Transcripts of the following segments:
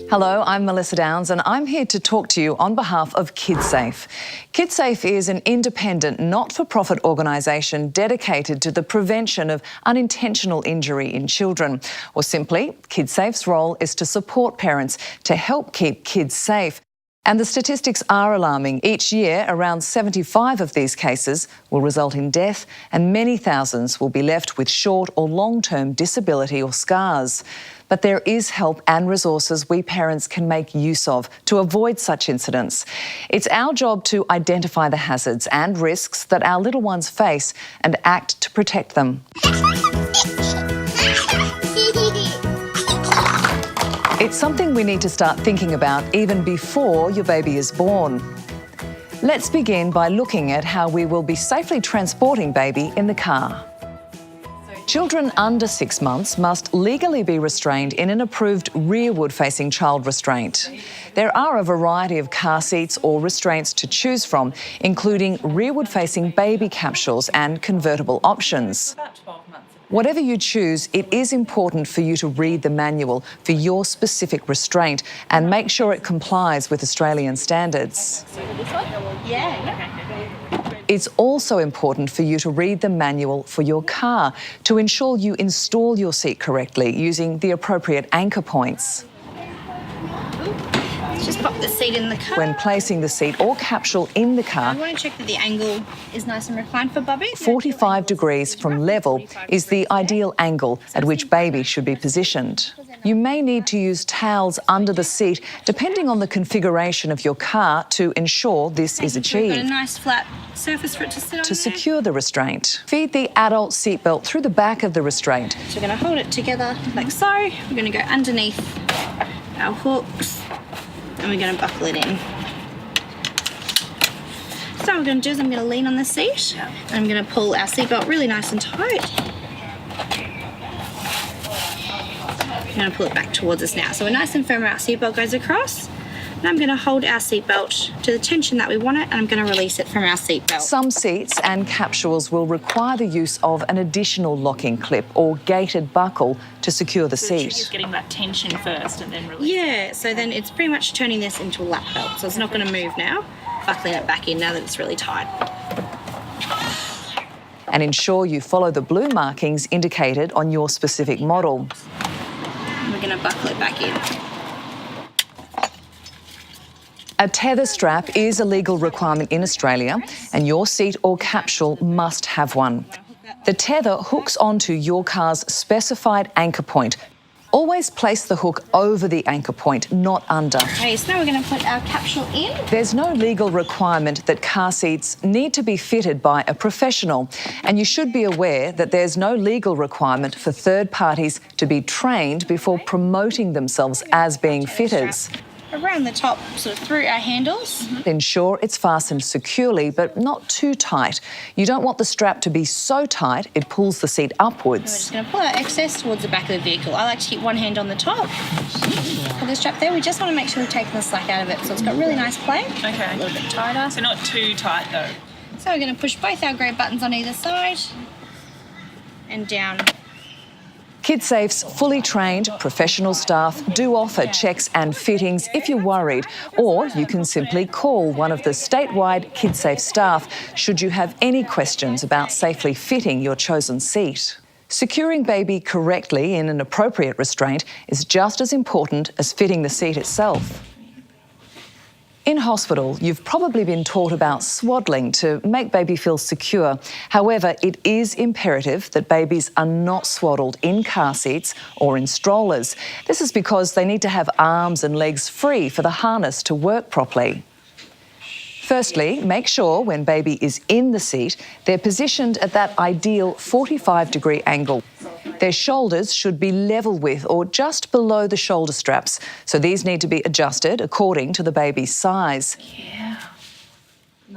Hello, I'm Melissa Downs and I'm here to talk to you on behalf of KidSafe. KidSafe is an independent, not-for-profit organisation dedicated to the prevention of unintentional injury in children. Or simply, KidSafe's role is to support parents to help keep kids safe. And the statistics are alarming. Each year, around 75 of these cases will result in death and many thousands will be left with short or long-term disability or scars. But there is help and resources we parents can make use of to avoid such incidents. It's our job to identify the hazards and risks that our little ones face and act to protect them. It's something we need to start thinking about even before your baby is born. Let's begin by looking at how we will be safely transporting baby in the car. Children under 6 months must legally be restrained in an approved rearward-facing child restraint. There are a variety of car seats or restraints to choose from, including rearward-facing baby capsules and convertible options. Whatever you choose, it is important for you to read the manual for your specific restraint and make sure it complies with Australian standards. It's also important for you to read the manual for your car to ensure you install your seat correctly using the appropriate anchor points. Just pop the seat in the car. When placing the seat or capsule in the car, I want to check that the angle is nice and reclined for Bubby. 45 degrees from level is the ideal angle at which baby should be positioned. You may need to use towels under the seat depending on the configuration of your car to ensure this is achieved. We've got a nice flat surface for it to sit on. To secure the restraint, feed the adult seatbelt through the back of the restraint. So we're going to hold it together like so. We're going to go underneath our hooks and we're going to buckle it in. So what I'm going to do is I'm going to lean on the seat and I'm going to pull our seatbelt really nice and tight. I'm going to pull it back towards us now. So we're nice and firm, our seatbelt goes across. And I'm going to hold our seatbelt to the tension that we want it and I'm going to release it from our seatbelt. Some seats and capsules will require the use of an additional locking clip or gated buckle to secure the seat. The trick is getting that tension first and then release. Yeah, so then it's pretty much turning this into a lap belt. So it's not going to move now. Buckling it back in now that it's really tight. And ensure you follow the blue markings indicated on your specific model. We're going to buckle it back in. A tether strap is a legal requirement in Australia and your seat or capsule must have one. The tether hooks onto your car's specified anchor point. Always place the hook over the anchor point, not under. Okay, so now we're going to put our capsule in. There's no legal requirement that car seats need to be fitted by a professional, and you should be aware that there's no legal requirement for third parties to be trained before promoting themselves as being fitters. Around the top, sort of through our handles. Ensure it's fastened securely, but not too tight. You don't want the strap to be so tight it pulls the seat upwards. We're just going to pull our excess towards the back of the vehicle. I like to keep one hand on the top. Put the strap there. We just want to make sure we've taken the slack out of it, so it's got really nice play. Okay. A little bit tighter. So not too tight though. So we're going to push both our grey buttons on either side and down. KidSafe's fully trained professional staff do offer checks and fittings if you're worried, or you can simply call one of the statewide KidSafe staff should you have any questions about safely fitting your chosen seat. Securing baby correctly in an appropriate restraint is just as important as fitting the seat itself. In hospital, you've probably been taught about swaddling to make baby feel secure. However, it is imperative that babies are not swaddled in car seats or in strollers. This is because they need to have arms and legs free for the harness to work properly. Firstly, make sure when baby is in the seat, they're positioned at that ideal 45-degree angle. Their shoulders should be level with or just below the shoulder straps, so these need to be adjusted according to the baby's size.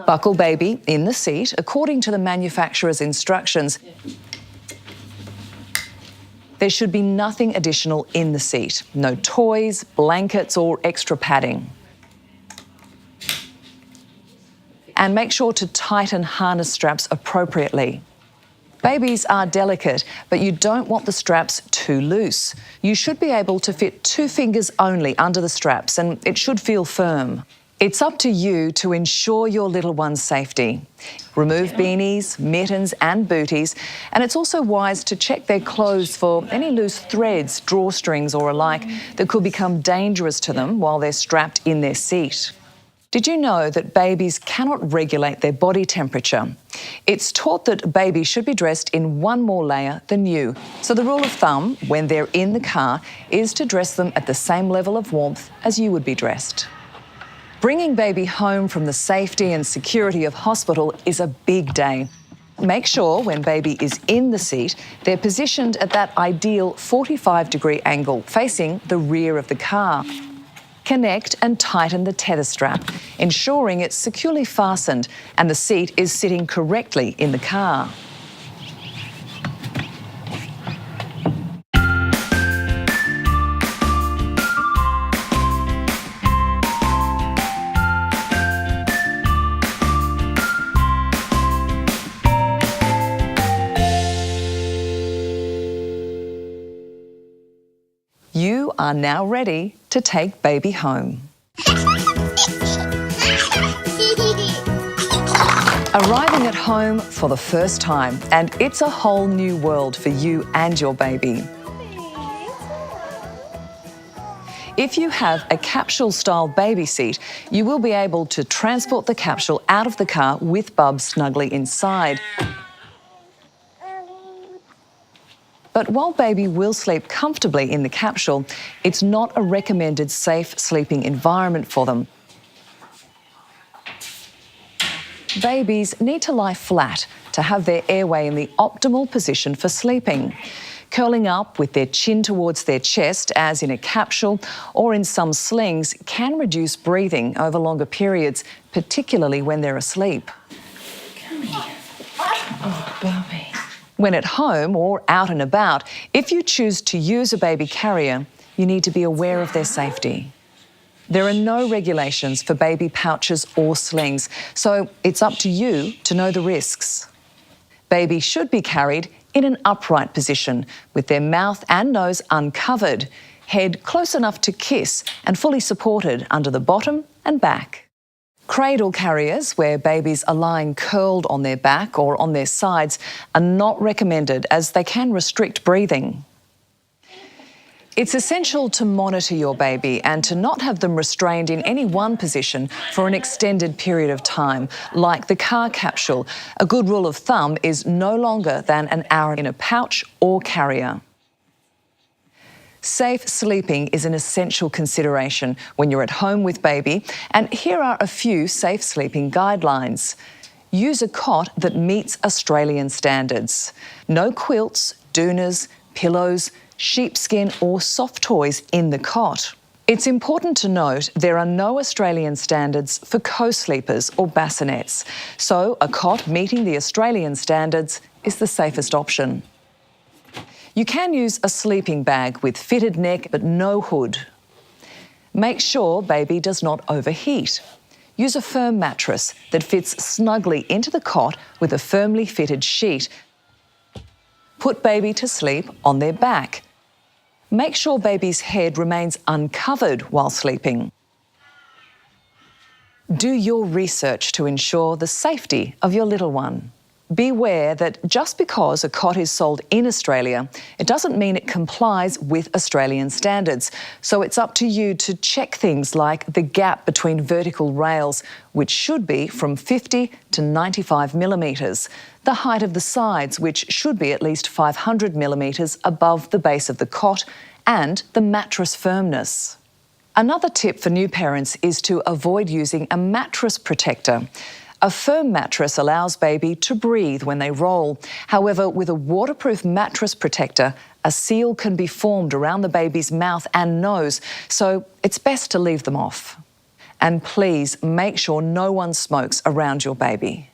Buckle baby in the seat according to the manufacturer's instructions. There should be nothing additional in the seat, no toys, blankets or extra padding. And make sure to tighten harness straps appropriately. Babies are delicate, but you don't want the straps too loose. You should be able to fit 2 fingers only under the straps, and it should feel firm. It's up to you to ensure your little one's safety. Remove beanies, mittens and booties, and it's also wise to check their clothes for any loose threads, drawstrings or alike that could become dangerous to them while they're strapped in their seat. Did you know that babies cannot regulate their body temperature? It's taught that babies should be dressed in one more layer than you. So the rule of thumb, when they're in the car, is to dress them at the same level of warmth as you would be dressed. Bringing baby home from the safety and security of hospital is a big day. Make sure when baby is in the seat, they're positioned at that ideal 45-degree angle, facing the rear of the car. Connect and tighten the tether strap, ensuring it's securely fastened and the seat is sitting correctly in the car. You are now ready to take baby home. Arriving at home for the first time, and it's a whole new world for you and your baby. If you have a capsule-style baby seat, you will be able to transport the capsule out of the car with Bub snugly inside. But while baby will sleep comfortably in the capsule, it's not a recommended safe sleeping environment for them. Babies need to lie flat to have their airway in the optimal position for sleeping. Curling up with their chin towards their chest, as in a capsule or in some slings, can reduce breathing over longer periods, particularly when they're asleep. Come here. Oh, Bobby. When at home or out and about, if you choose to use a baby carrier, you need to be aware of their safety. There are no regulations for baby pouches or slings, so it's up to you to know the risks. Baby should be carried in an upright position, with their mouth and nose uncovered, head close enough to kiss and fully supported under the bottom and back. Cradle carriers, where babies are lying curled on their back or on their sides, are not recommended as they can restrict breathing. It's essential to monitor your baby and to not have them restrained in any one position for an extended period of time, like the car capsule. A good rule of thumb is no longer than an hour in a pouch or carrier. Safe sleeping is an essential consideration when you're at home with baby, and here are a few safe sleeping guidelines. Use a cot that meets Australian standards. No quilts, doonas, pillows, sheepskin or soft toys in the cot. It's important to note there are no Australian standards for co-sleepers or bassinets, so a cot meeting the Australian standards is the safest option. You can use a sleeping bag with fitted neck but no hood. Make sure baby does not overheat. Use a firm mattress that fits snugly into the cot with a firmly fitted sheet. Put baby to sleep on their back. Make sure baby's head remains uncovered while sleeping. Do your research to ensure the safety of your little one. Beware that just because a cot is sold in Australia, it doesn't mean it complies with Australian standards. So it's up to you to check things like the gap between vertical rails, which should be from 50 to 95 millimetres, the height of the sides, which should be at least 500 millimetres above the base of the cot, and the mattress firmness. Another tip for new parents is to avoid using a mattress protector. A firm mattress allows baby to breathe when they roll. However, with a waterproof mattress protector, a seal can be formed around the baby's mouth and nose, so it's best to leave them off. And please make sure no one smokes around your baby.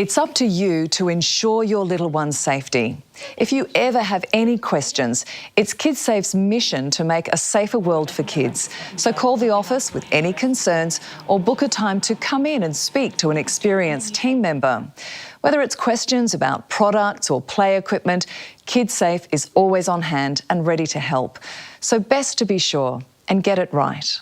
It's up to you to ensure your little one's safety. If you ever have any questions, it's KidSafe's mission to make a safer world for kids. So call the office with any concerns or book a time to come in and speak to an experienced team member. Whether it's questions about products or play equipment, KidSafe is always on hand and ready to help. So best to be sure and get it right.